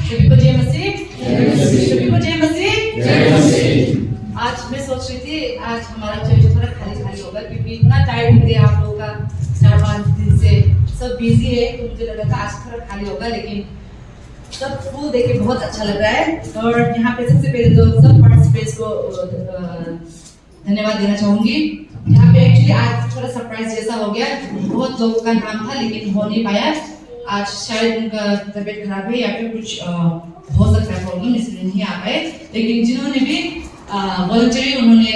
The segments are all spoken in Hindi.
सभी को जय मसीह, सभी को जय मसीह। आज मैं सोच रही थी आज हमारा चर्च थोड़ा खाली खाली होगा क्योंकि इतना टाइम दे आप लोगों का 4-5 दिन से सब बिजी है, तो मुझे लगा था आज थोड़ा खाली होगा, लेकिन सब फूल देख के बहुत अच्छा लग रहा है। और यहाँ पे सबसे पहले तो सब पार्टिसिपेंट्स को धन्यवाद देना चाहूंगी। यहाँ पे एक्चुअली आज थोड़ा सरप्राइज जैसा हो गया, बहुत लोगों का नाम था लेकिन हो नहीं पाया। आज शायद उनका तबीयत खराब है या फिर कुछ हो सकता है प्रॉब्लम, इसलिए नहीं आ पाए। लेकिन जिन्होंने भी वॉलंटरी उन्होंने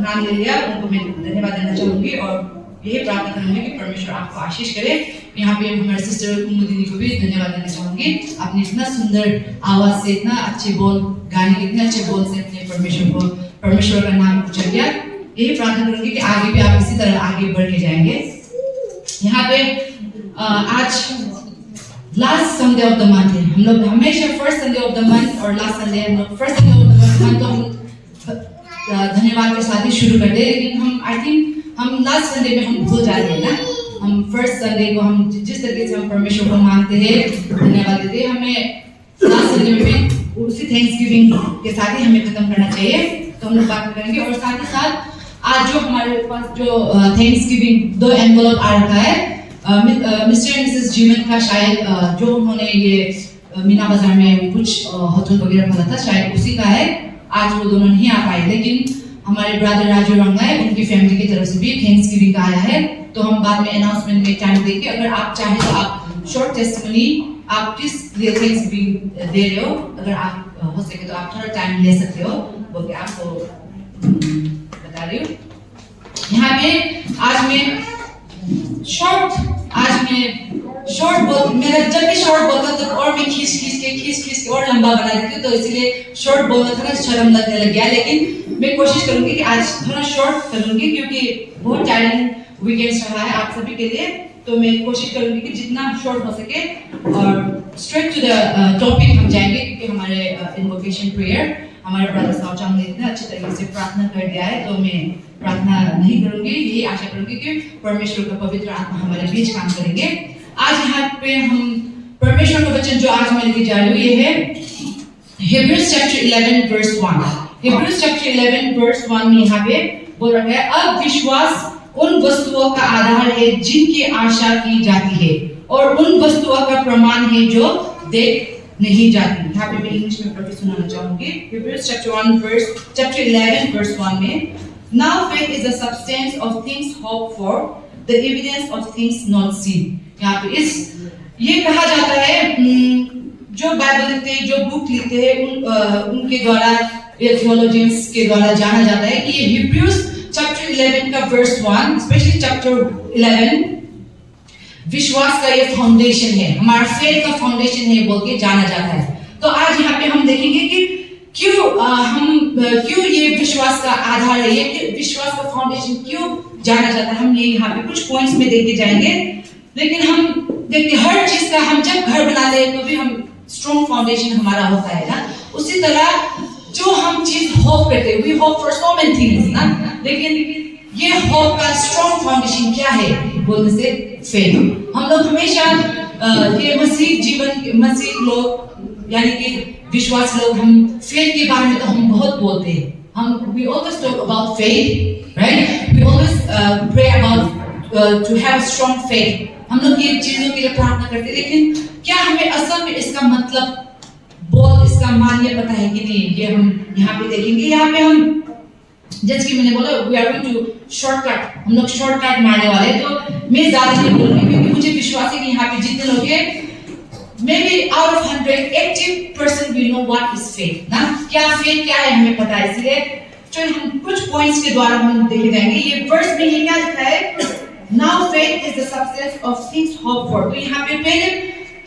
नाम ले लिया, उनको मैं धन्यवाद देना चाहूंगी और यही प्रार्थना करूंगी कि परमेश्वर आपको आशीष करे। यहाँ पे हमारे सिस्टर कुमुदिनी को भी धन्यवाद देना चाहूंगी। आपने इतना सुंदर आवाज से, इतना अच्छे बोल गाने के इतने अच्छे बोल से अपने परमेश्वर का नाम उच्चार किया। यही प्रार्थना करूंगी कि आगे भी आप इसी तरह आगे बढ़ के जाएंगे। यहाँ पे आज last Sunday off the month है, हम लोग हमेशा first Sunday off the month और लास्ट संडे हम लोग first Sunday off the month तो हम धन्यवाद के साथ ही शुरू करते हैं, लेकिन हम आई थिंक हम लास्ट संडे में हम भूल जाते हैं ना। हम फर्स्ट संडे को हम जिस तरीके से हम परमेश्वर को मानते हैं, धन्यवाद देते हैं, हमें लास्ट संडे में उसी थैंक्सगिविंग के साथ ही हमें खत्म करना चाहिए। तो हम लोग बात करेंगे और साथ ही साथ आज जो हमारे पास जो थैंक्सगिविंग 2 एनवेलप आ रखा है, मिस्टर एंड मिसेस जीवन का, शायद जो उन्होंने ये मीना बाजार में कुछ होटल वगैरह खोला था, शायद उसी का है। आज वो दोनों नहीं आ पाए, लेकिन हमारे ब्रदर राजू रंगा है, उनकी फैमिली की तरफ से भी थैंक्सगिविंग का आया है। तो हम बाद में अनाउंसमेंट में टाइम देंगे। अगर आप चाहें तो आप शॉर्ट टेस्टिमनी आप किस लिए थैंक्सगिविंग दे रहे हो, अगर आप हो सके तो आप थोड़ा टाइम ले सकते हो, बोल के आपको बता रही हूँ। यहाँ पे आज मैं शॉर्ट बोल, मेरा जब भी शॉर्ट बोलता तो और मैं खींच के और लंबा बना देती हूँ, तो इसीलिए शॉर्ट बोलना थोड़ा शर्म लगने लग गया। लेकिन मैं कोशिश करूंगी कि आज थोड़ा शॉर्ट करूंगी क्योंकि बहुत टायरिंग वीकेंड रहा है आप सभी के लिए। तो मैं कोशिश करूंगी कि जितना शॉर्ट हो सके और स्ट्रेट टू द टॉपिक हम जाएंगे, क्योंकि हमारे इन्वोकेशन प्रेयर हमारे ब्रदर सावचांग ने इतने अच्छे तरीके से प्रार्थना कर दिया है, तो मैं प्रार्थना नहीं करूंगी, यही आशा करूंगी कि परमेश्वर का पवित्र आत्मा हमारे बीच काम करेंगे। आज यहाँ पे हम परमेश्वर का वचन जो आज मैं लेके जा रही हूँ ये है Hebrews chapter 11 verse 1। Hebrews chapter 11 verse 1 में यहाँ पे बोल रहा है, अब विश्वास उन वस्तुओं का आधार है जिनकी आशा की जाती है और उन वस्तुओं का प्रमाण है जो देख नहीं जाती। यहाँ पे मैं इंग्लिश में पढ़ के सुनाना चाहूंगी। हिब्रूज चैप्टर 11 वर्स 1 में, Now faith is the substance of things hoped for, the evidence of things not seen। यहाँ पे ये कहा जाता है, जो बाइबल लिखते हैं, जो बुक लिखते हैं, उनके द्वारा या थियोलॉजियंस के द्वारा जाना जाता है कि ये हिब्रूज चैप्टर 11 का वर्स 1, स्पेशली चैप्टर 11 विश्वास का ये फाउंडेशन है, हमारा फेथ का फाउंडेशन है बोल के जाना जाता है। तो आज यहाँ पे हम देखेंगे कि क्यों ये विश्वास का आधार है, ये विश्वास का फाउंडेशन क्यों जाना जाता है। हम ये यहाँ पे कुछ पॉइंट्स में देखते जाएंगे, लेकिन हम देखते हर चीज का, हम जब घर बनाते हैं तो भी हम स्ट्रॉन्ग फाउंडेशन हमारा होता है ना, उसी तरह जो हम चीज होप करते हैं, we hope for so many things ना, लेकिन ये होप का स्ट्रॉन्ग फाउंडेशन क्या है बोलने से फेथ। हम लोग हमेशा ये मसीह लोग यानी कि विश्वास लोग, हम फेथ के बारे में तो हम बहुत बोलते हैं, हम we always talk about faith, right? We always pray about to have a strong faith। हम लोग ये चीजों के लिए प्रार्थना करते हैं, लेकिन क्या हमें असल में इसका मतलब इसका मान्य पता है कि नहीं, ये हम यहाँ पे देखेंगे। यहाँ पे हम जैसे कि मैंने बोला we are going to shortcut, हम लोग शॉर्टकट मारने वाले हैं, तो मैं ज्यादा नहीं बोलूंगी क्योंकि मुझे विश्वास है कि यहाँ पे जितने लोग हैं maybe out of 100 80% we know what is faith ना, क्या faith क्या है हमें पता है। इसलिए चलो हम कुछ पॉइंट्स के द्वारा हम देखे जाएंगे। ये वर्स में ये क्या लिखा है, now faith is the substance of things hoped for। तो यहाँ पे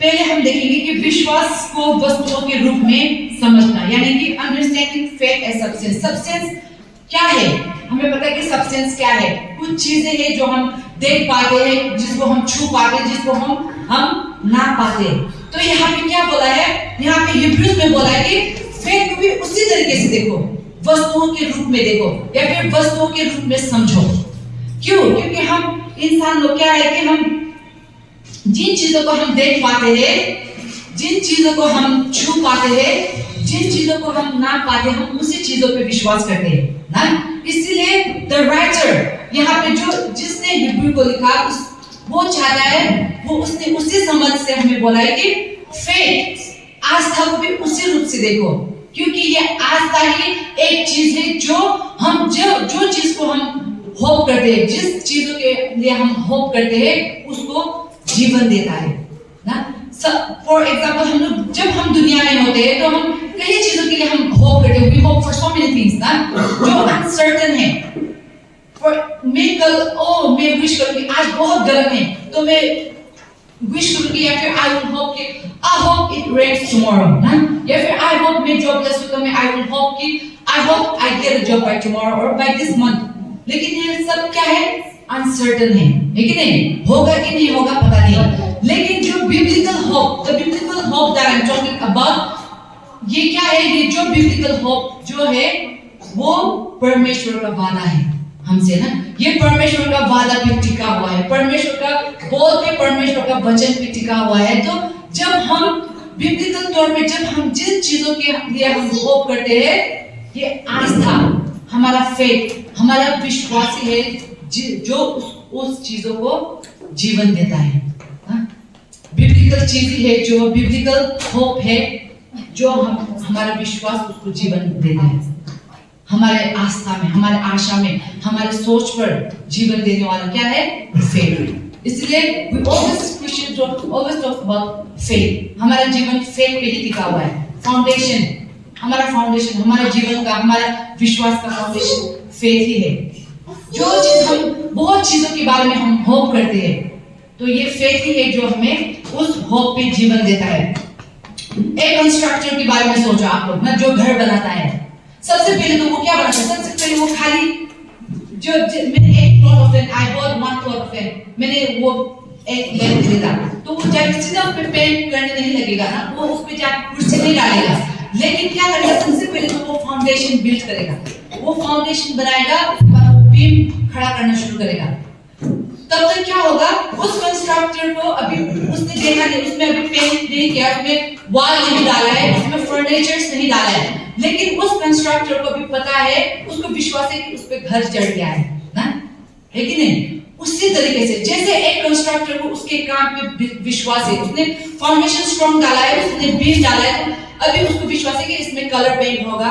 पहले हम देखेंगे कि विश्वास को वस्तुओं के रूप में समझना, यानी कि understanding faith as substance. Substance क्या है, हमें पता है कि सब्सटेंस क्या है, कुछ चीजें हैं जो हम देख पाते हैं, जिसको हम छू पाते हैं, जिसको हम ना पाते। तो यहाँ पे क्या बोला है, यहाँ पे हिब्रूज में बोला है कि फेथ को भी उसी तरीके से देखो, वस्तुओं के रूप में देखो या फिर वस्तुओं के रूप में समझो। क्यों? क्योंकि हम इंसान लोग क्या है कि हम जिन चीजों को हम देख पाते हैं, जिन चीजों को हम छू पाते हैं, जिन चीजों को हम ना पाते, हम उसी चीजों पे विश्वास करते हैं ना। इसीलिए द राइटर यहाँ पे जो जिसने हिब्रू को लिखा वो चाहता है, वो उसने उसी समझ से हमें बोला है कि फेथ, आस्था को भी उसी रूप से देखो, क्योंकि ये आस्था ही एक चीज है जो हम जो चीज को हम होप करते हैं, जिस चीजों के लिए हम होप करते हैं उसको जीवन देता है ना। फॉर एग्जाम्पल हम लोग जब हम दुनिया में होते हैं तो हम कई चीजों के लिए हम होप करते हैं, we hope for so many things ना जो अनसर्टेन है। मैं विश करूंगी आज बहुत गर्म है तो मैं विश करूंगी, या फिर आई विल होप कि I hope it rains tomorrow ना, या फिर आई होप मैं जॉबलेस हूं तो मैं आई विल होप कि I hope I get a job by tomorrow और बाय दिस मंथ। लेकिन ये सब क्या है, अनसर्टेन है कि नहीं, होगा कि नहीं होगा पता नहीं। लेकिन जो biblical hope, the biblical hope that I am talking about, ये क्या है, ये जो बिब्लिकल होप जो है वो परमेश्वर का वादा है हमसे ना। ये परमेश्वर का वादा पे टिका हुआ है, परमेश्वर का बोल पे, परमेश्वर का वचन पे टिका हुआ है। तो जब हम बिब्लिकल तौर पे जब हम जिन चीजों के लिए हम होप करते हैं, ये आस्था, हमारा फेथ, हमारा विश्वास है जो उस चीजों को जीवन देता है। बिब्लिकल चीज है, जो बिब्लिकल होप है, जो हमारा विश्वास उसको जीवन देता है। हमारे आस्था में, हमारे आशा में, हमारे सोच पर जीवन देने वाला क्या है, फेथ। इसलिए we always Christians always talk about faith। हमारा जीवन फेथ पे ही टिका हुआ है। फाउंडेशन, हमारा फाउंडेशन, हमारे जीवन का, हमारा विश्वास का फाउंडेशन फेथ ही है। जो चीज हम बहुत चीजों के बारे में हम होप करते हैं, तो ये फेथ ही है जो हमें उस होप पे जीवन देता है। एक कंस्ट्रक्टर के बारे में सोचो आप लोग ना, जो घर बनाता है, सबसे पहले तो वो क्या बनाता है, सबसे पहले वो खाली जो मैंने एक floor of land, I bought one floor of land, मैंने वो एक लैंड खरीदा, तो वो जाके सीधा उस पे पेंट करने नहीं लगेगा ना, वो उस पे जाके कुर्सी नहीं डालेगा। लेकिन क्या करेगा, सबसे पहले तो वो फाउंडेशन बिल्ड करेगा, वो फाउंडेशन बनाएगा, उसके बाद वो बीम खड़ा करना शुरू करेगा। तब तक क्या होगा, उस कंस्ट्रक्टर को अभी उसने देखा नहीं, उसमें अभी पेंट नहीं किया, उसमें वॉल नहीं डाला है, उसमें फर्नीचर्स नहीं डाला है, लेकिन उस कंस्ट्रक्टर को भी पता है, उसको विश्वास है कि उस पे घर चढ़ गया है ना, है कि नहीं। उसी तरीके से जैसे एक कंस्ट्रक्टर को उसके काम पे विश्वास है, उसने फाउंडेशन स्ट्रॉन्ग डाला है, उसने बीम डाला है, तो अभी उसको विश्वास है कि इसमें कलर पेंट होगा,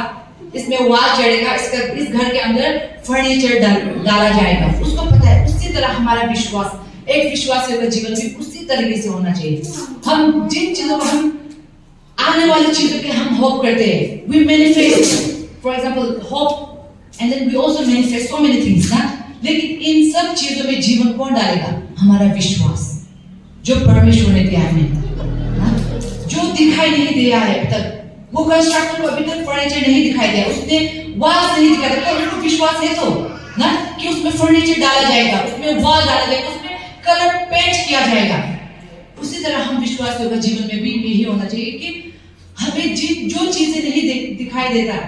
इसमें वॉल चढ़ेगा, इस घर के अंदर फर्नीचर डाला जाएगा, उसको पता है। उसी तरह हमारा विश्वास, एक विश्वास का जीवन भी उसी तरीके से होना चाहिए। हम जिन चीजों को हम आने वाली चीजों के हम होप करते हैं, we manifest, for example, hope, and then we also manifest so many things ना। लेकिन इन सब चीजों में जीवन कौन डालेगा, हमारा विश्वास जो परमेश्वर ने दिया हमें ना, जो दिखाई नहीं दिया है अभी तक। वो कंस्ट्रक्टर को अभी तक फर्नीचर नहीं दिखाई दिया, उसने वॉल नहीं दिखाया, तो उसको विश्वास है तो ना कि उसमें फर्नीचर डाला जाएगा, उसमें वॉल डाला जाएगा, उसमें कलर पेंट किया जाएगा। उसी तरह हम विश्वास होगा जीवन में भी यही होना चाहिए कि हमें जो चीजें नहीं दिखाई देता,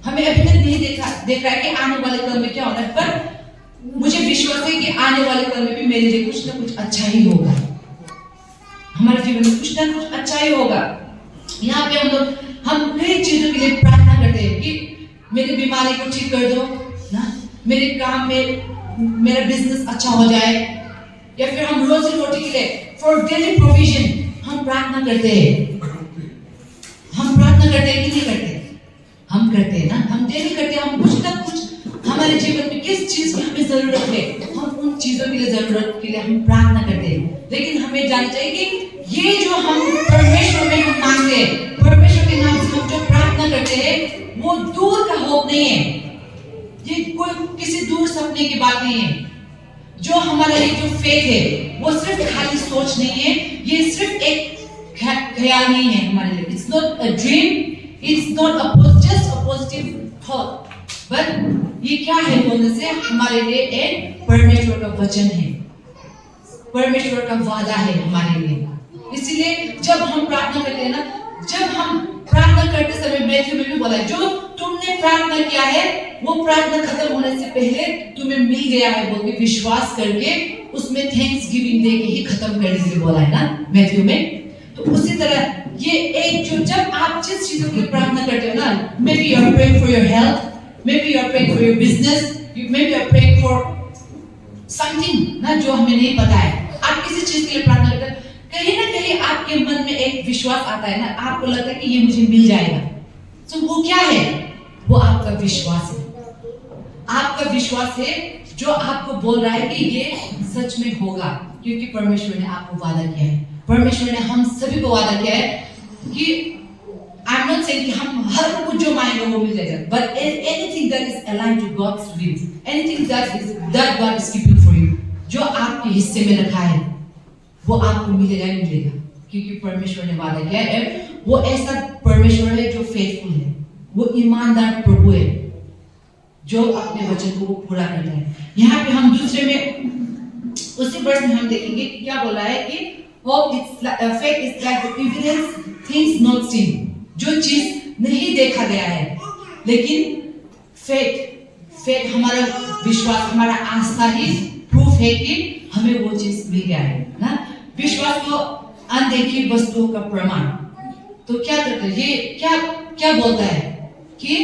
हमें अभी तक नहीं देखा है कि आने वाले कल में क्या होना है, पर मुझे विश्वास है कि आने वाले कल में भी मेरे लिए कुछ ना कुछ अच्छा ही होगा, हमारे जीवन में कुछ ना कुछ अच्छा ही होगा। यहाँ पे हम कई चीजों के लिए प्रार्थना करते हैं कि मेरी बीमारी को ठीक कर दो ना, मेरे काम में मेरा बिजनेस अच्छा हो जाए, या फिर हम रोजी रोटी के लिए फॉर डेली प्रोविजन हम प्रार्थना करते हैं। हम प्रार्थना करते हैं कि नहीं करते, हम करते हैं ना, हम डेली करते हैं। हम कुछ ना कुछ हमारे जीवन में किस चीज की हमें जरूरत है, हम उन चीजों के लिए जरूरत के लिए हम प्रार्थना करते हैं। लेकिन हमें जानना चाहिए कि ये जो हम परमेश्वर में हम मांगते हैं, परमेश्वर के नाम से हम जो प्रार्थना करते हैं, वो दूर का होप नहीं है, ये कोई किसी दूर सपने की बात नहीं है। जो हमारा ये जो फेथ है, वो सिर्फ खाली सोच नहीं है, ये सिर्फ एक ख्याल नहीं है हमारे लिए। It's not a dream, it's not just a positive thought, but ये क्या है बोलने से हमारे लिए एक परमेश्वर का वचन है, परमेश्वर का वादा है हमारे लिए। इसीलिए जब हम प्रार्थना करते हैं ना, जब हम प्रार्थना करते समय मैथ्यू में भी बोला है, जो तुमने प्रार्थना किया है वो प्रार्थना खत्म होने से पहले तुम्हें मिल गया है बोल के विश्वास करके उसमें थैंक्स गिविंग दे के ही खत्म करने के लिए बोला है ना मैथ्यू में। तो उसी तरह ये एक जो जब आप जिस चीजों की प्रार्थना करते हो ना, maybe you are praying for your health, maybe you are praying for your business, maybe you are praying for something ना जो हमें नहीं पता है, आप किसी चीज के लिए प्रार्थना करते हैं, कहीं ना कहीं आपके मन में एक विश्वास आता है ना, आपको लगता है कि ये मुझे मिल जाएगा। तो वो क्या है? वो आपका विश्वास है। आपका विश्वास है जो आपको बोल रहा है कि ये सच में होगा, क्योंकि परमेश्वर ने आपको वादा किया है। परमेश्वर ने हम सभी को वादा किया है कि आई एम नॉट सेइंग कि हम हर कुछ जो मांगेंगे वो मिल जाएगा, but anything that is aligned to God's will, anything that God is keeping for you, जो आपके हिस्से में रखा है वो आपको मिलेगा ही मिलेगा, क्योंकि परमेश्वर ने वादा किया है। वो ऐसा परमेश्वर है जो फेथफुल है, वो ईमानदार प्रभु है जो अपने वचन को पूरा करता है। यहाँ पे हम दूसरे में उसी वर्ष में हम देखेंगे कि क्या बोला है कि faith is like the evidence things not seen, जो चीज नहीं देखा गया है, लेकिन फेथ हमारा विश्वास, हमारा आस्था ही प्रूफ है कि हमें वो चीज मिल गया है ना। विश्वास को अनदेखी वस्तुओं का प्रमाण। तो क्या करता है ये, क्या बोलता है कि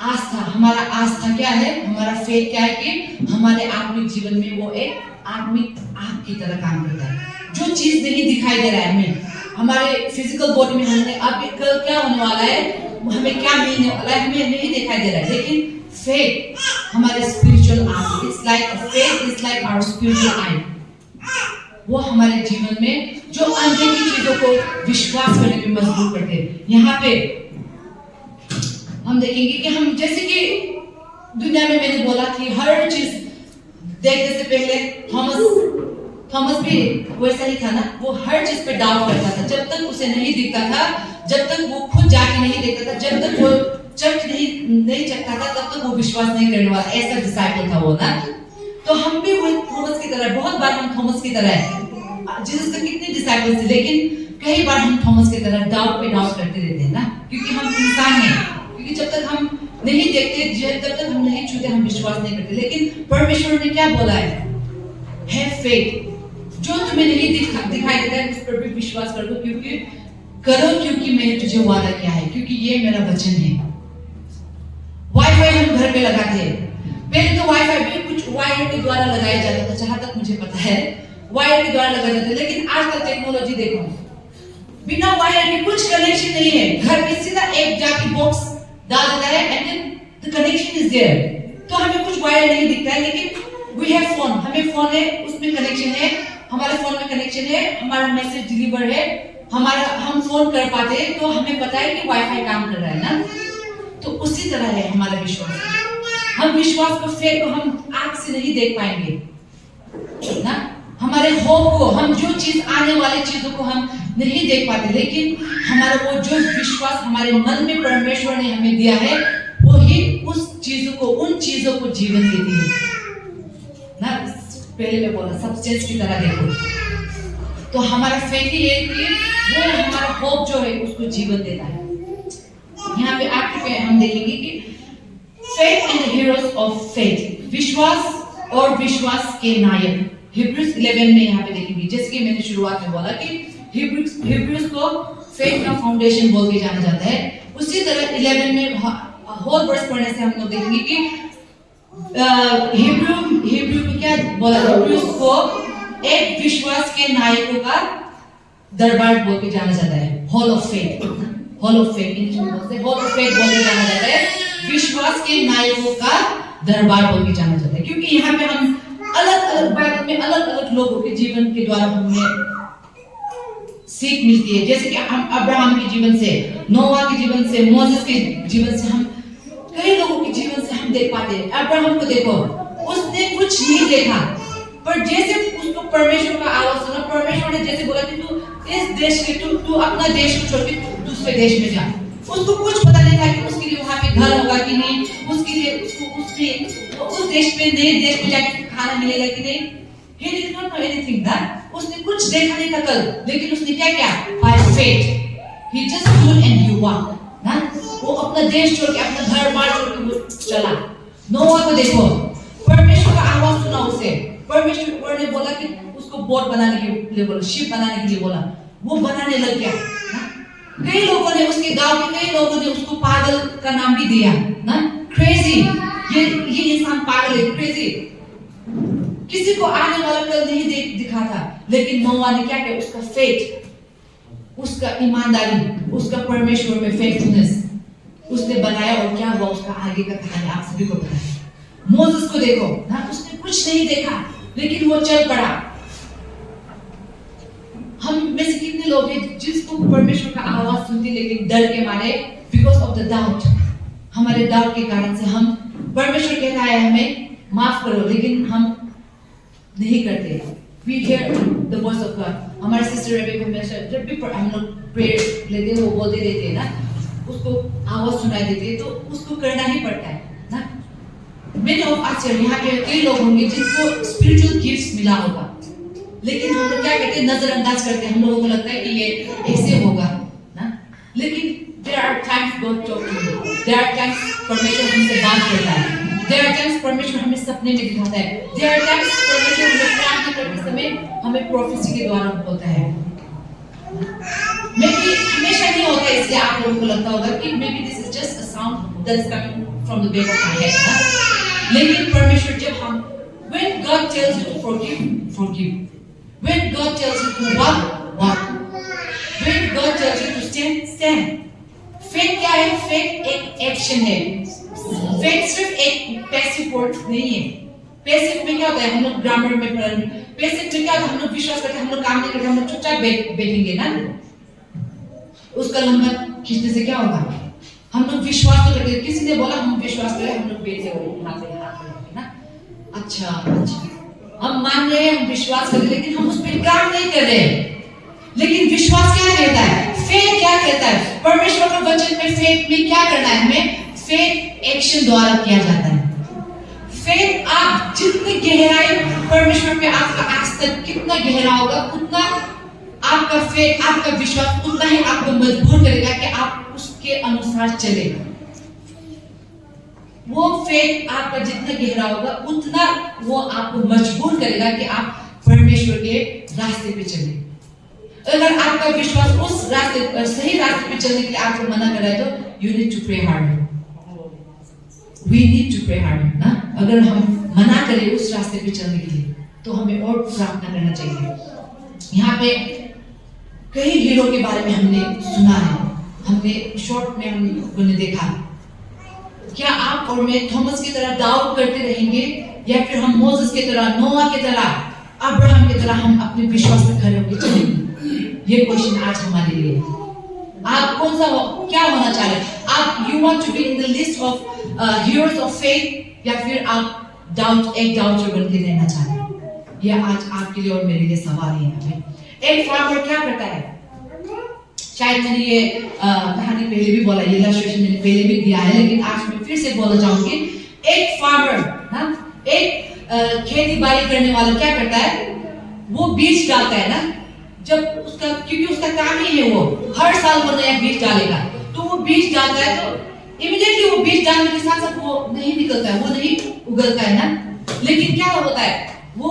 आस्था, हमारा आस्था क्या है, हमारा फेथ क्या है कि हमारे आत्मिक जीवन में वो एक आत्मिक आग की तरह काम करता है। जो चीज नहीं दिखाई दे रहा है हमें, हमारे फिजिकल बॉडी में हमने अब कल क्या होने वाला है, हमें क्या मिलने वाला है, हमें नहीं दिखाई दे रहा है, लेकिन फेथ हमारे spiritual eye, it's like a faith is like our spiritual eye. वो हमारे जीवन में जो अनदेखी चीजों को विश्वास करने में मजबूर करते हैं। यहाँ पे हम देखेंगे कि हम, जैसे कि दुनिया में मैंने बोला कि हर चीज देखने से पहले थॉमस भी वैसा ही था ना, वो हर चीज पे डाउट करता था, जब तक उसे नहीं दिखता था, जब तक वो खुद जाके नहीं देखता था, जब तक वो चख नहीं चखता था, तब तक वो विश्वास नहीं करने वाला। ऐसा डिसाइपल था वो ना। तो हम भी वो थॉमस की तरह, बहुत बार हम थॉमस की तरह है। जीसस के कितने डिसाइपल्स थे, लेकिन कई बार हम थॉमस की तरह डाउट पे डाउट करते रहते हैं ना, क्योंकि हम इंसान हैं। क्योंकि जब तक हम नहीं देखते, जब तक हम नहीं छूते, हम विश्वास नहीं करते। लेकिन परमेश्वर ने क्या बोला है फेथ, जो तुम्हें नहीं दिखाई देता है उस पर भी विश्वास करो, क्योंकि मैंने तुझे वादा किया है, क्योंकि ये मेरा वचन है। वाईफाई हम घर पे लगाते हैं, पहले तो वाईफाई भी कुछ वायर के द्वारा लगाया जाता था, जहां तक मुझे पता है वायर के द्वारा लगाया जाता है, लेकिन आज तक टेक्नोलॉजी देखो, बिना वायर के कुछ कनेक्शन नहीं है। घर पे सीधा एक जाके बॉक्स डाल देता है and then the connection is there. तो हमें कुछ वायर नहीं दिखता है, लेकिन वी हैव फोन, हमें फोन है, उसमें कनेक्शन है, हमारे फोन में कनेक्शन है, हमारा मैसेज डिलीवर है, हम फोन कर पाते हैं, तो हमें पता है कि वाईफाई काम कर रहा है ना। तो उसी तरह है हमारा विश्वास। हम विश्वास को, फेथ को हम आंख से नहीं देख पाएंगे ना, हमारे होप को, हम जो चीज आने वाली चीजों को हम नहीं देख पाते, लेकिन हमारा वो जो विश्वास हमारे मन में परमेश्वर ने हमें दिया है, वो ही उस चीजों को, उन चीजों को जीवन देती है ना। पहले मैं बोला सब्सटेंस की तरह देखो, तो हमारा फेथ ही है कि वो हमारा होप जो है उसको जीवन देता है। यहाँ पे आखिर पे हम देखेंगे कि faith and the heroes of faith, विश्वास और विश्वास के नायक। हिब्रूज 11 में यहाँ पे देखेंगे, जैसे कि मैंने शुरुआत में बोला कि हिब्रूज को फेथ का फाउंडेशन बोल के जाना जाता है। उसी तरह 11 में होल वर्स पढ़ने से हम लोग देखेंगे कि हिब्रू में क्या बोला, हिब्रूज को एक विश्वास के नायकों का दरबार बोल के जाना जाता है, hall of faith. Hall of faith, hall of faith बोल के जाना जाता है, विश्वास के नायकों का दरबार बोल के जाना जाता है, क्योंकि यहाँ पे हम अलग अलग बाइबल में अलग अलग लोगों के जीवन के द्वारा हमें सीख मिलती है। जैसे कि हम अब्राहम के जीवन से, नोआ के जीवन से, मोसेस के जीवन से, हम कई लोगों के जीवन से हम देख पाते हैं। अब्राहम को देखो, उसने कुछ नहीं देखा, पर जैसे उसको परमेश्वर का आवाज सुना, परमेश्वर ने जैसे बोला कि तू इस देश के, तू अपना देश को छोड़ के दूसरे देश में जा। उसको कुछ पता नहीं था कि उसके लिए वहां पे घर होगा कि नहीं, उसके लिए उसको उस देश में, नए देश में जाके खाना मिलेगा कि नहीं। He did not know anything that, उसने कुछ देखा नहीं था कल, लेकिन उसने क्या किया? By faith, he just stood and he walked, ना? वो अपना देश छोड़ के, अपना घर बार छोड़ के वो चला। नोआ को देखो, परमेश्वर का आवाज सुना उसे, परमेश्वर ने बोला कि उसको बोट बनाने के लिए बोला, शिप बनाने के लिए बोला, वो बनाने लग गया ना। कई लोगों ने, उसके गांव के कई लोगों ने उसको पागल का नाम भी दिया ना, क्रेजी। ये इंसान पागल है, क्रेजी। किसी को आने वाला कल नहीं दिखा था, लेकिन नोआ ने क्या किया, उसका फेथ, उसका ईमानदारी, उसका परमेश्वर में फेथफुलनेस उसने बनाया, और क्या हुआ उसका आगे का कहानी आप सभी को पता है। मोसेस को देखो ना, उसने कुछ नहीं देखा लेकिन वो चल पड़ा। हम में से कितने लोग हैं जिसको परमेश्वर का आवाज सुनते लेकिन डर के मारे, बिकॉज ऑफ द डाउट, हमारे डाउट के कारण से हम, परमेश्वर कहता है हमें माफ करो लेकिन हम नहीं करते। We hear the voice of God. हमारे सिस्टर रेबेका हमेशा जब भी हम लोग प्रेयर लेते हैं वो बोलते रहते हैं ना, उसको आवाज सुनाई देती है तो उसको करना ही पड़ता है ना। Many of us यहाँ पे कई लोग होंगे जिनको स्पिरिचुअल गिफ्ट्स मिला होगा, लेकिन हम लोग क्या कहते हैं, नजरअंदाज करते हैं। हम लोगों को लगता है कि ये ऐसे होगा ना, लेकिन there are times God talk to you. There are times परमेश्वर हमसे बात करता है। There are times परमेश्वर हमें सपने में दिखाता है। There are times परमेश्वर हमें प्रार्थना करते समय हमें प्रोफेसी के द्वारा बोलता है। Maybe हमेशा नहीं होता है, इसलिए आप लोगों को लगता होगा कि maybe this is just a sound that is coming from the back of my head ना? लेकिन परमेश्वर जब हम, when God tells you to forgive, forgive. When God tells you to walk, walk. When God tells you to stand, stand. Faith क्या है? फेथ एक एक्शन है। फेथ सिर्फ एक पैसिव वर्ड नहीं है। पैसिव में क्या होता है, हम लोग ग्रामर में पढ़ेंगे, पैसिव में क्या होता है, हम लोग विश्वास करते हैं, हम लोग काम नहीं करते, हम लोग चुपचाप बैठेंगे ना। उसका लंबा खींचने से क्या होगा, हम लोग विश्वास तो करते, किसी ने बोला हम विश्वास करें, हम लोग बैठे हो हाथ में ना, अच्छा हम मान रहे हैं, हम विश्वास कर रहे हैं, लेकिन हम उस पर काम नहीं कर रहे हैं। लेकिन विश्वास क्या कहता है, फेथ क्या कहता है, परमेश्वर के वचन में फेथ में क्या करना है, हमें फेथ एक्शन द्वारा किया जाता है। फेथ आप जितनी गहराई परमेश्वर पे आपका आज तक कितना गहरा होगा, उतना आपका फेथ, आपका विश्वास उतना ही आपको मजबूर करेगा कि आप उसके अनुसार चले। वो फेथ आपका जितना गहरा होगा उतना वो आपको मजबूर करेगा कि आप परमेश्वर के रास्ते पे चले। अगर आपका विश्वास उस रास्ते, सही रास्ते पे चलने के लिए आपको मना कर रहा है तो you need to pray harder. We need to pray harder ना। अगर हम मना करें उस रास्ते पे चलने के लिए तो हमें और प्रार्थना करना चाहिए। यहाँ पे कई हीरो के बारे में हमने सुना है, हमने शॉर्ट में हम लोगों ने देखा। क्या आप और मैं थॉमस की तरह डाउट करते रहेंगे, या फिर हम मोसेस की तरह, नोआ की तरह, अब्राहम की तरह हम अपने विश्वास में खड़े होकर चलेंगे? ये क्वेश्चन आज हमारे लिए। आप कौन सा क्या होना चाह रहे हैं? आप you want to be in the list of heroes of faith, या फिर आप डाउटर बन के रहना चाह रहे हैं? ये आज आपके लिए और मेरे लिए सवाल है। एक फार्मर क्या करता है, शायद मैंने ये कहानी पहले भी बोला, ये इलस्ट्रेशन मैंने पहले भी दिया है, लेकिन आज मैं फिर से बोलना चाहूंगी। एक फार्मर ना, एक खेती बाड़ी करने वाला क्या करता है, वो बीज डालता है ना। जब उसका, क्योंकि उसका काम ही है, वो हर साल वो नया बीज डालेगा, तो वो बीज डालता है तो इमीडिएटली वो बीज डालने के साथ साथ वो नहीं निकलता है, वो नहीं उगलता है ना। लेकिन क्या होता है, वो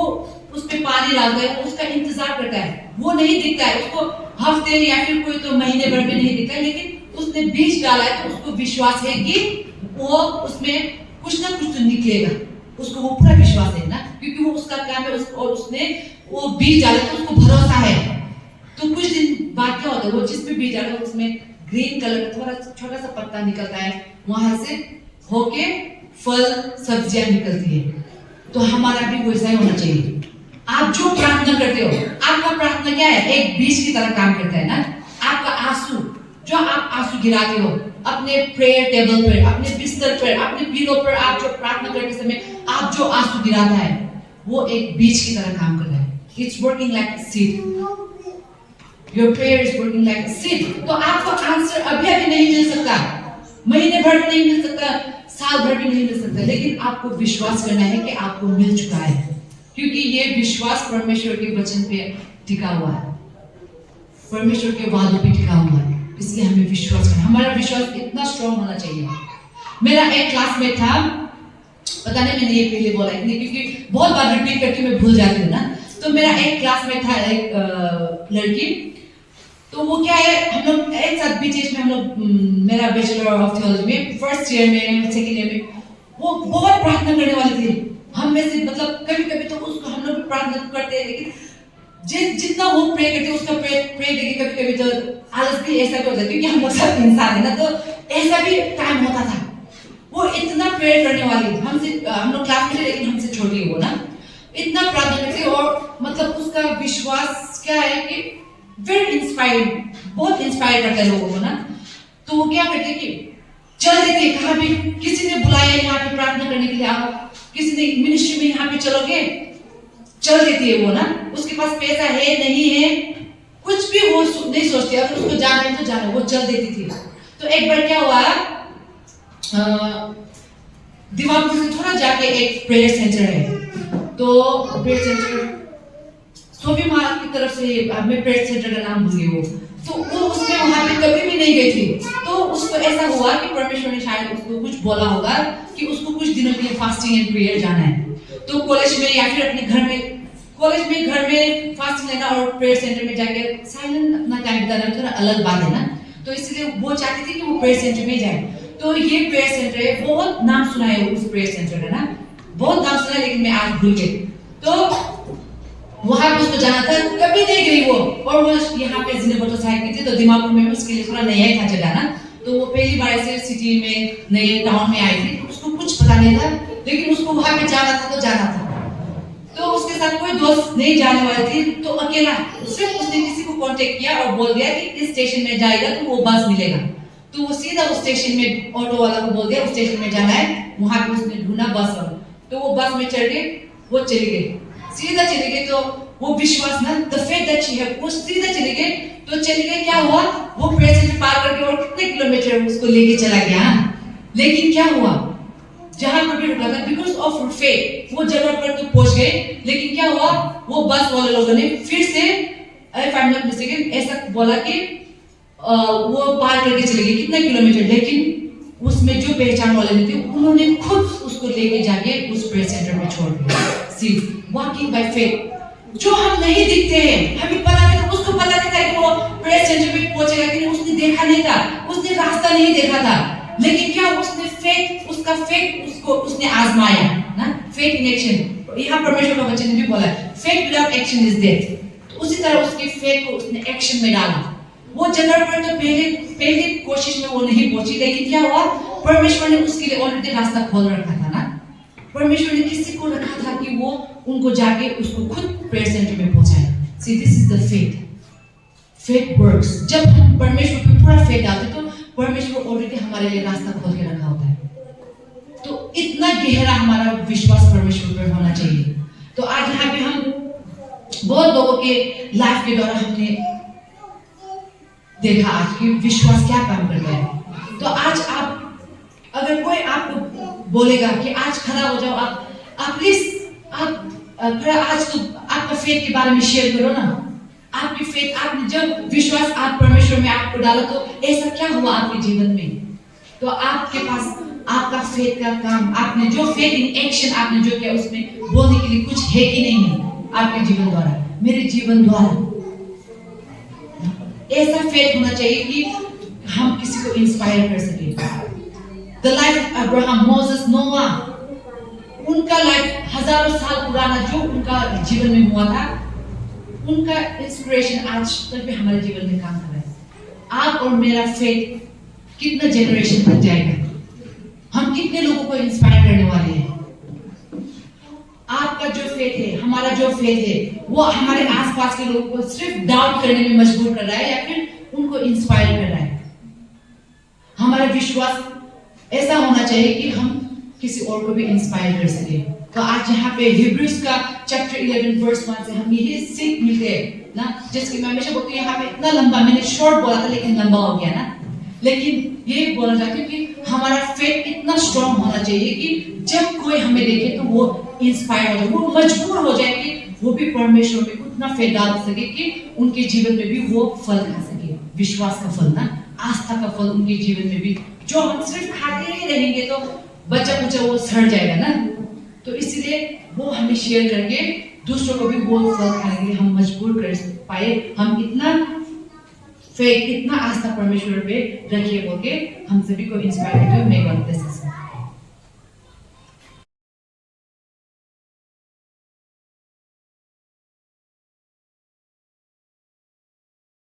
उस पे पानी डालता है, वो उसका इंतजार करता है, वो नहीं दिखता है उसको, हफ्ते या फिर कोई तो महीने भर में नहीं दिखता है, लेकिन उसने बीज डाला है तो उसको विश्वास है कि वो उसमें कुछ ना कुछ तो निकलेगा। उसको वो पूरा विश्वास है ना, क्योंकि वो उसका काम है, और उसने वो बीज डाला तो उसको भरोसा है। तो कुछ दिन बाद क्या होता है, वो जिस पे बीज डाला उसमें ग्रीन कलर थोड़ा छोटा सा पत्ता निकलता है, वहां से होके फल सब्जियां निकलती है। तो हमारा भी वैसा ही होना चाहिए। आप जो प्रार्थना करते हो, आपका प्रार्थना क्या है, एक बीज की तरह काम करता है ना। आपका आंसू, जो आप आंसू गिराते हो अपने प्रेयर टेबल पर, अपने बिस्तर पर, अपने पीलों पर, आप जो प्रार्थना करते समय आप जो आंसू गिराता है, वो एक बीज की तरह काम कर रहा है। It's working like a seed. Your prayer is working like a seed. तो आपको आंसर अभी नहीं मिल सकता, महीने भर में नहीं मिल सकता, साल भर भी नहीं मिल सकता, लेकिन आपको विश्वास करना है कि आपको मिल चुका है, क्योंकि ये विश्वास परमेश्वर के वचन पे टिका हुआ है, परमेश्वर के वादों पे टिका हुआ है। इसलिए हमें विश्वास करना, हमारा विश्वास इतना स्ट्रॉन्ग होना चाहिए। मेरा एक क्लासमेट था, पता नहीं मैंने ये पहले बोला है क्योंकि बहुत बार रिपीट करके मैं भूल जाती हूँ ना। तो मेरा एक क्लासमेट था, एक लड़की, तो वो क्या है, हम लोग एक साथ बीच में हम लोग मेरा बैचलर ऑफ थियोलॉजी में फर्स्ट ईयर में सेकेंड ईयर में वो बहुत प्रार्थना करने वाले थे। हम में से मतलब कभी कभी तो उसको हम लोग भी प्रार्थना करते हैं, लेकिन जितना वो प्रे करते उसका प्रे देखिए कभी कभी तो आलस भी ऐसा भी होता है, क्योंकि हम लोग सब इंसान है ना, तो ऐसा भी टाइम होता था। वो इतना प्रेयर करने वाली, हमसे हम लोग क्लास में थे लेकिन हमसे छोटी वो ना, इतना प्रार्थना करती और मतलब उसका विश्वास क्या है कि वेरी इंस्पायर्ड, बहुत इंस्पायर करता है लोगों को ना। तो वो क्या करते कि चल देते, कहाँ भी किसी ने बुलाया यहाँ पे प्रार्थना करने के लिए आओ, किसी ने मिनिस्ट्री में यहाँ पे चलोगे, चल देती है वो ना। उसके पास पैसा है नहीं है कुछ भी वो नहीं सोचती, अगर उसको जाना है तो जाना, वो चल देती थी। तो एक बार क्या हुआ, दिमाग से थोड़ा जाके एक प्रेयर सेंटर है, तो प्रेयर सेंटर सोफी मार्ग की तरफ से, मैं प्रेयर सेंटर का नाम भूल गई वो, तो वो उसमें वहां पे कभी भी नहीं गई थी। तो उसको ऐसा हुआ कि परमेश्वर ने शायद उसको कुछ बोला होगा कि उसको कुछ दिनों के लिए फास्टिंग एंड प्रेयर जाना है। तो कॉलेज में या फिर अपने घर में, कॉलेज में घर में फास्टिंग लेना और प्रेयर सेंटर में जाके साइलेंट अपना टाइम बिताना थोड़ा अलग बात है ना। तो इसलिए वो चाहती थी कि वो प्रेयर सेंटर में जाए। तो ये प्रेयर सेंटर है, बहुत नाम सुना है उस प्रेयर सेंटर का ना, बहुत नाम सुना है, लेकिन मैं आज भूल गई। तो वहां पे उसको जाना था, कभी नहीं गई वो, और वो यहाँ पे जिन्हें मोटरसाइकिल की थी, तो दिमाग में उसके लिए थोड़ा नया ही था जगह ना। तो वो पहली बार ऐसे सिटी में नए टाउन में आई थी, तो उसको कुछ पता नहीं था, लेकिन उसको वहां पे जाना था तो जाना था। तो उसके साथ कोई दोस्त नहीं जाने वाली थी, तो अकेला सिर्फ उसने किसी को कांटेक्ट किया और बोल दिया कि इस स्टेशन में जाएगा तो वो बस मिलेगा। तो वो सीधा उस स्टेशन में ऑटो वाला को बोल दिया उस स्टेशन में जाना है, वहां पे उसने ढूंढा बस वाला, तो वो बस में चढ़ गई, वो चली गई, सीधा चली गई। तो वो विश्वास ना, the faith that she had, वो सीधा चली गई। तो चली गई, क्या हुआ, वो प्रेयर सेंटर पार करके और कितने किलोमीटर उसको लेके चला गया। लेकिन क्या हुआ, जहां पर भी रुका था, बिकॉज ऑफ फेथ वो जगह पर तो पहुंच गए, लेकिन क्या हुआ, वो बस वाले लोगों ने फिर से, if I am not mistaken, ऐसा बोला कि वो पार करके चले गए कितना किलोमीटर, लेकिन उसमें जो पहचान वाले नहीं थे उन्होंने खुद उसको लेके जाके उस प्रेयर सेंटर में छोड़ दिया। सी वॉकिंग बाय फेथ, जो हम नहीं दिखते हैं, हमें पता नहीं, उसको पता नहीं था कि वो प्रेयर सेंटर में पहुंचेगा, लेकिन उसने देखा नहीं था, उसने रास्ता नहीं देखा था, लेकिन क्या उसने फेथ, उसका फेथ उसको उसने आजमाया ना, फेथ इन एक्शन। यहाँ परमेश्वर का वचन ने भी बोला है, faith without action is death. तो उसी तरह उसके फेथ को उसने एक्शन में डाला। वो जगह पर तो पहले कोशिश में वो नहीं पहुंची, लेकिन क्या हुआ, परमेश्वर ने उसके लिए ऑलरेडी रास्ता खोल रखा था ना। परमेश्वर ने किसी को रखा था कि वो उनको जाके उसको खुद प्रेयर सेंटर में पहुंचाए। See this is the faith, faith works. जब हम परमेश्वर पे पूरा फेथ डालते तो परमेश्वर ऑलरेडी हमारे लिए रास्ता खोल के रखा होता है। तो इतना गहरा हमारा विश्वास परमेश्वर पर होना चाहिए। तो आज यहाँ पे हम बहुत लोगों के लाइफ के दौरान हमने देखा आज की विश्वास क्या काम करता है। तो आज आप, अगर कोई आपको बोलेगा कि आज खड़ा हो जाओ, आप प्लीज आप खड़ा, आज तो आपका फेथ के बारे में शेयर करो ना, आपकी फेथ, आपने जब विश्वास आप परमेश्वर में आपको डाला तो ऐसा क्या हुआ आपके जीवन में। तो आपके पास आपका फेथ का काम, आपने जो फेथ इन एक्शन आपने जो किया, उसमें बोलने के लिए कुछ है कि नहीं है आपके जीवन द्वारा, मेरे जीवन द्वारा। ऐसा फेथ होना चाहिए कि हम किसी को इंस्पायर कर सके। The life of Abraham, Moses, Noah, उनका लाइफ हजारों साल पुराना जो उनका जीवन में हुआ था, उनका इंस्पिरेशन आज तक भी हमारे जीवन में काम कर रहा है। आप और मेरा फेथ कितना जनरेशन तक जाएगा, हम कितने लोगों को इंस्पायर करने वाले हैं। आपका जो फेथ है, हमारा जो फेथ है, वो हमारे आसपास के लोगों को सिर्फ डाउट करने में मजबूर कर रहा है या फिर उनको इंस्पायर कर रहा है। हमारा विश्वास ऐसा होना चाहिए कि हम किसी और को भी इंस्पायर कर सके। तो आज यहाँ पे हिब्रूज का चैप्टर 11 वर्स 1 से हम यही सीख मिलते हैं ना, जिसकी मैं हमेशा बोलती हूँ, यहाँ पे इतना लंबा, मैंने शॉर्ट बोला था लेकिन लंबा हो गया ना, लेकिन ये बोलना चाहती हूँ कि हमारा फेथ इतना स्ट्रॉन्ग होना चाहिए कि जब कोई हमें देखे तो वो इंस्पायर हो जाए, वो मजबूर हो जाए कि वो भी परमेश्वर में उतना फेथ डाल सके कि उनके जीवन में भी वो फल खा सके, विश्वास का फल ना, आस्था का फल उनके जीवन में भी। जो हम सिर्फ खाते ही रहेंगे तो बच्चा कुछ वो सड़ जाएगा ना। तो इसलिए वो हमें शेयर करके दूसरों को भी वो फल खाने के लिए हम मजबूर कर पाए, हम इतना फेथ, इतना आस्था परमेश्वर पे रखिए बोल के हम सभी को इंस्पायर करते हुए मैं गॉड ब्लेस।